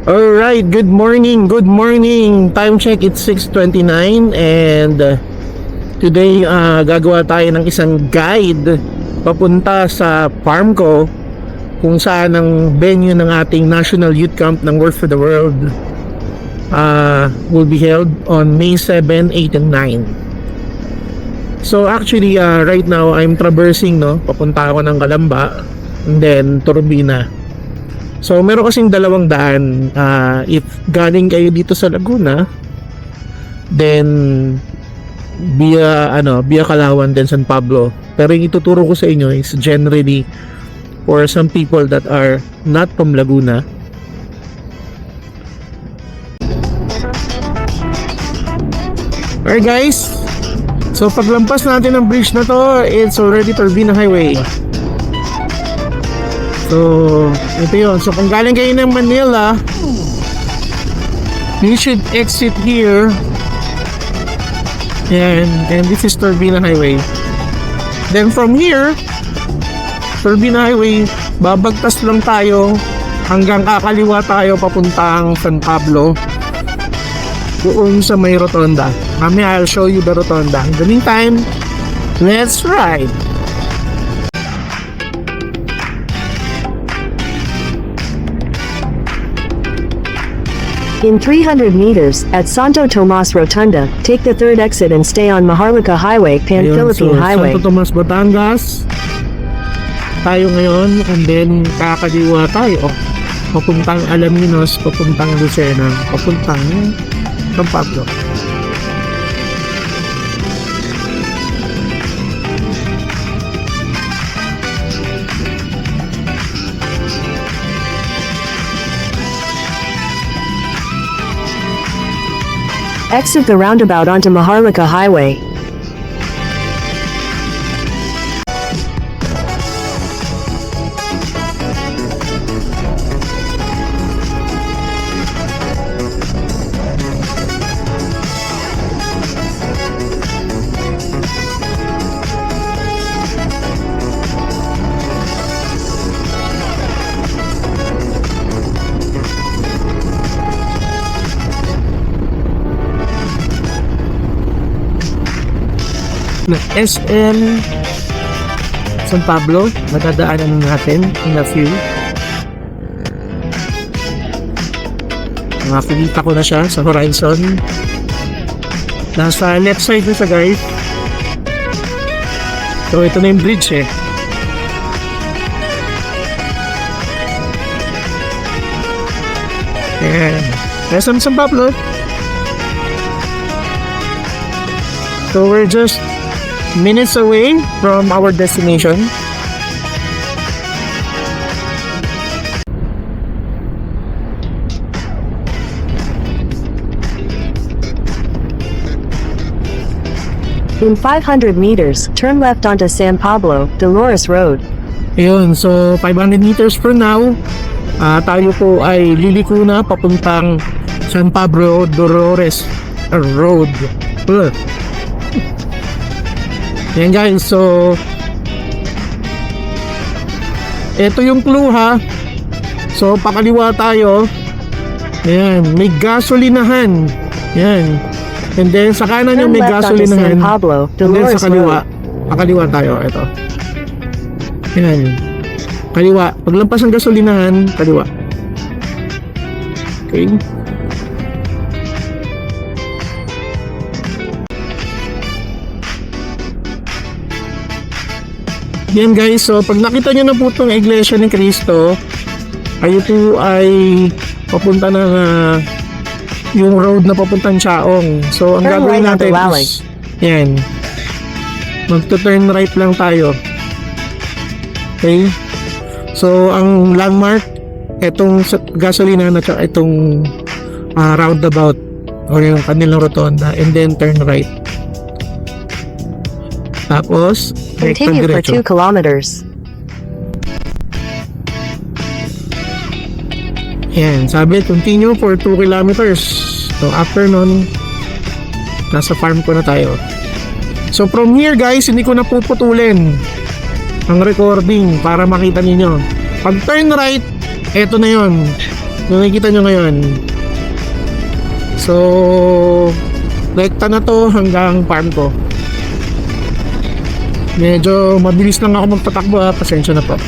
Alright, good morning, good morning. Time check, it's 6:29 and today gagawa tayo ng isang guide papunta sa farm ko kung saan ang venue ng ating National Youth Camp ng Work for the World will be held on May 7, 8, and 9. So actually right now I'm traversing, papunta ako ng Calamba and then Turbina. So meron kasing dalawang daan. If galing kayo dito sa Laguna, then via Calauan then San Pablo. Pero yung ituturo ko sa inyo is generally for some people that are not from Laguna. Alright guys, so paglampas natin ng bridge na to, it's already Turbina Highway. So, ito yun. So, kung galing kayo ng Manila, you should exit here. And this is Turbina Highway. Then from here, Turbina Highway, babagtas lang tayo hanggang kakaliwa tayo papuntang San Pablo. Doon sa may rotonda. Mamaya I'll show you the rotonda. In the meantime, let's ride! In 300 meters, at Santo Tomas Rotunda, take the third exit and stay on Maharlika Highway, Pan-Philippine Highway. Santo Tomas, Batangas tayo ngayon, and then kakaliwa tayo papuntang Alaminos, papuntang Lucena, papuntang San Pablo. Exit the roundabout onto Maharlika Highway. Na SM San Pablo, madadaanan natin in a few. Nakikita ko na siya sa horizon. Nasa left side na siya guys. So ito na yung bridge Ayan, SM San Pablo. So we're just minutes away from our destination. In 500 meters, turn left onto San Pablo, Dolores Road. Ayun, so 500 meters from now, tayo po ay liliko na papuntang San Pablo Dolores Road. Yan guys, so ito yung clue ha. So pakaliwa tayo. Ayan, may gasolinahan. Yan. And then sa kanan yung may gasolinahan. And then sa kaliwa, pakaliwa tayo. Ito. Yan. Kaliwa. Paglampas ng gasolinahan, kaliwa. Okay. Yan guys, so pag nakita nyo na po itong Iglesia ni Cristo, kayo po ay papunta na yung road na papuntang Chaong. So ang gagawin natin is yan, magto-turn right lang tayo. Okay, so ang landmark, itong gasolina na tsaka itong roundabout or yung kanilang rotonda, and then turn right. Tapos continue for 2 kilometers. Yan, sabi continue for 2 kilometers. So after nun, nasa farm ko na tayo. So from here guys, hindi ko na puputulin ang recording para makita ninyo. Pag turn right, eto na yon. Yung nakikita nyo ngayon. So, rekta na to hanggang farm ko. Medyo mabilis lang ako magpatakbo ha. Pasensya na po.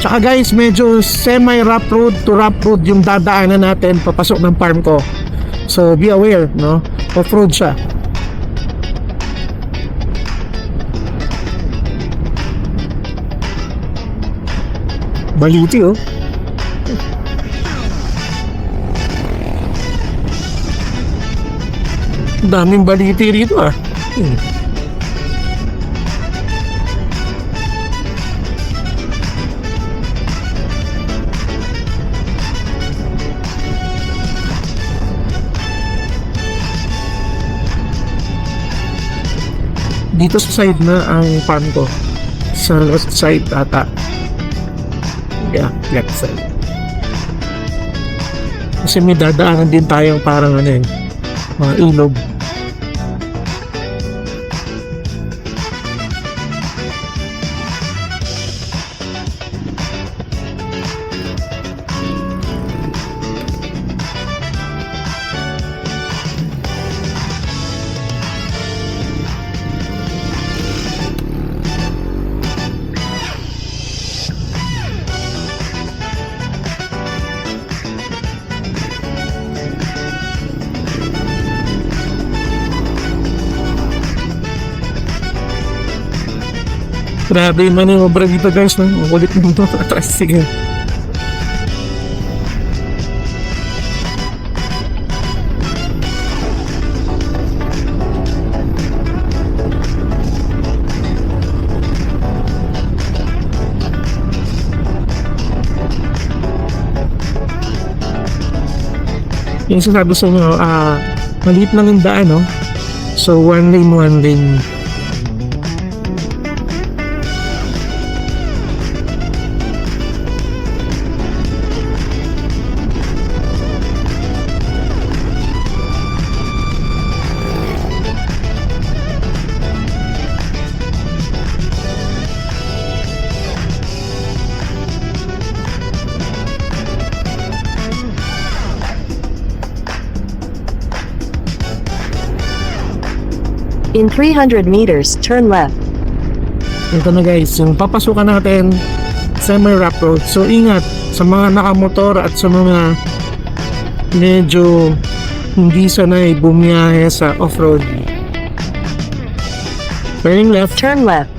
Tsaka guys, medyo semi-rough road to rough road yung dadaanan natin papasok ng farm ko. So, be aware, no? Off-road siya. Baliti, oh. Daming baliti rito, ah. Dito sa side na ang farm ko. Sa left side ata. Yeah, left side. Kasi may dadaanan din tayong parang ano eh, mga ilog. Grabe yung manobra dito guys, no? Ang kulit nito. Sige. Yung sasabi sa inyo, maliit lang yung daan, no? So, one lane. In 300 meters, turn left. Ito na guys, yung papasukan natin semi-rough road. So ingat sa mga nakamotor at sa mga medyo hindi sanay bumiyahe sa off-road. Turning left. Turn left.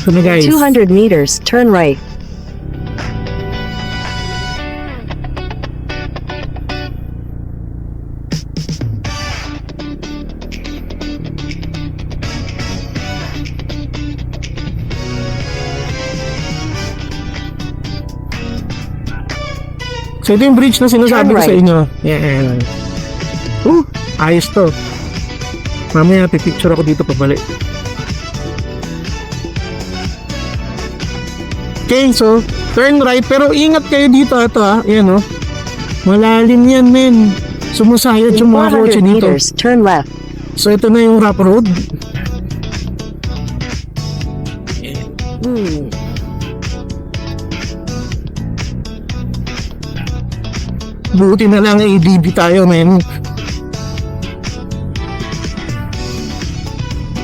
Ito na guys. 200 meters, turn right. So ito yung bridge na sinasabi ko Turn sa right. inyo. Yan. Ayos to. Mamaya pipicture ako dito pabalik. Okay, so turn right. Pero ingat kayo dito. Ito Ayan malalim yan men. Sumusayad In yung mga kotse 400 dito. meters, turn left. So ito na yung rough road. Buti na lang ADB tayo men.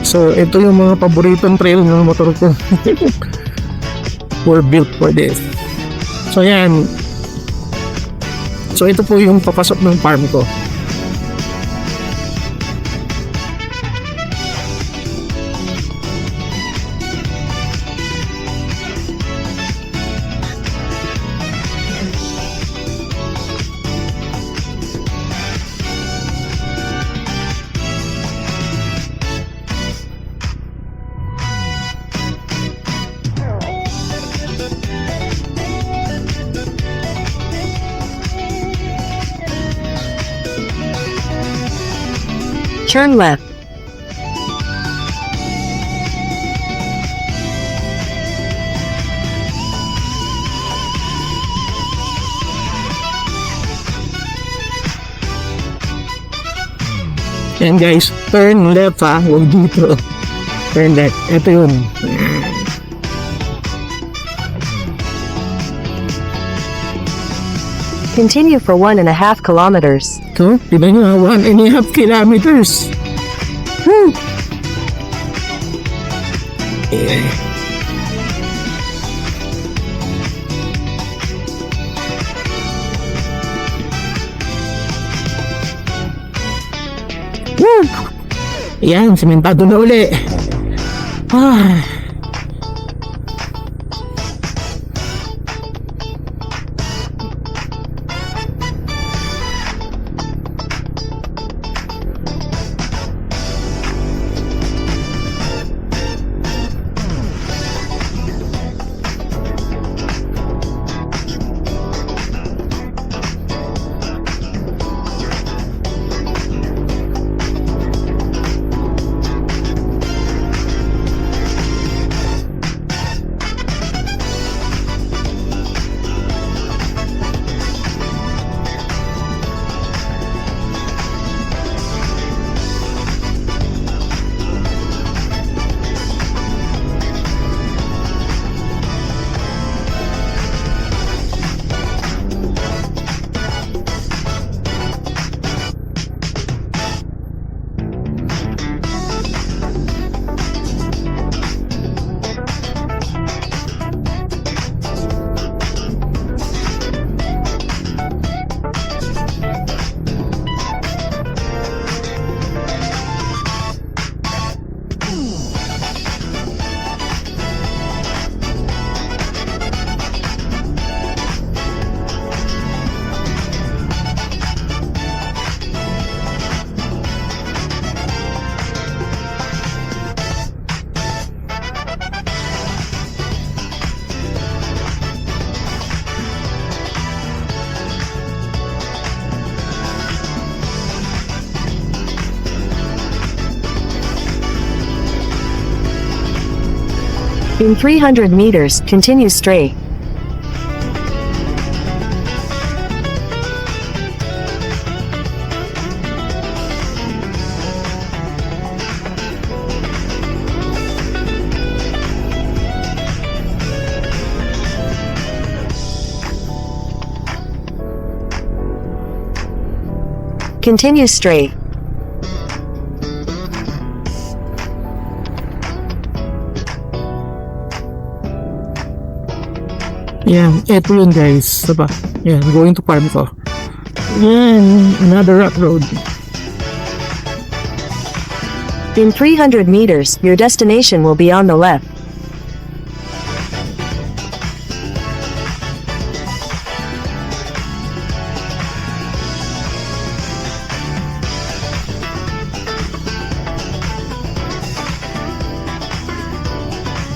So ito yung mga paboritong trail ng motor ko. Were built for this. So yan. So ito po yung papasok ng farm ko. Turn left. Yan guys, turn left ha, huwag dito. Turn left, ito yun. Continue for 1.5 kilometers. So, tignan nyo ha, 1.5 kilometers. Woo! Yeah. Woo! Yan, sementado na uli. Ah. In 300 meters, continue straight. Continue straight. Yan, eto yun guys. Diba? Yan, going to farm ko. Yan, another rock road. In 300 meters, your destination will be on the left.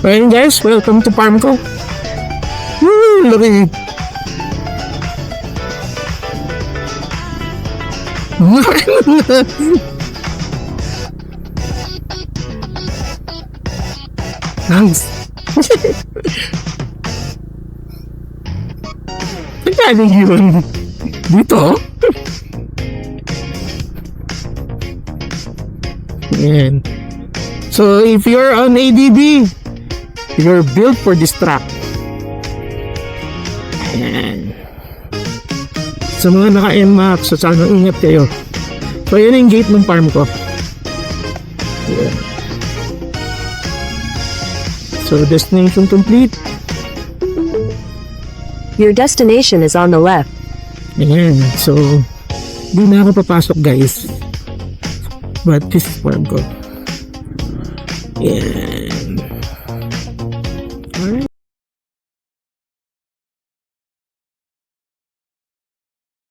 Ayun guys, welcome to farm ko. Woo, laki. Nice. Nagkaling yun. Dito? Yan. So, if you're on ADB, you're built for this track. Ayan. Sa mga naka-NMAX, so sana ingat kayo. So, yun yung gate ng farm ko. Ayan. So, destination complete. Your destination is on the left. Ayan. So, di na ako papasok guys. But this is farm ko. Ayan.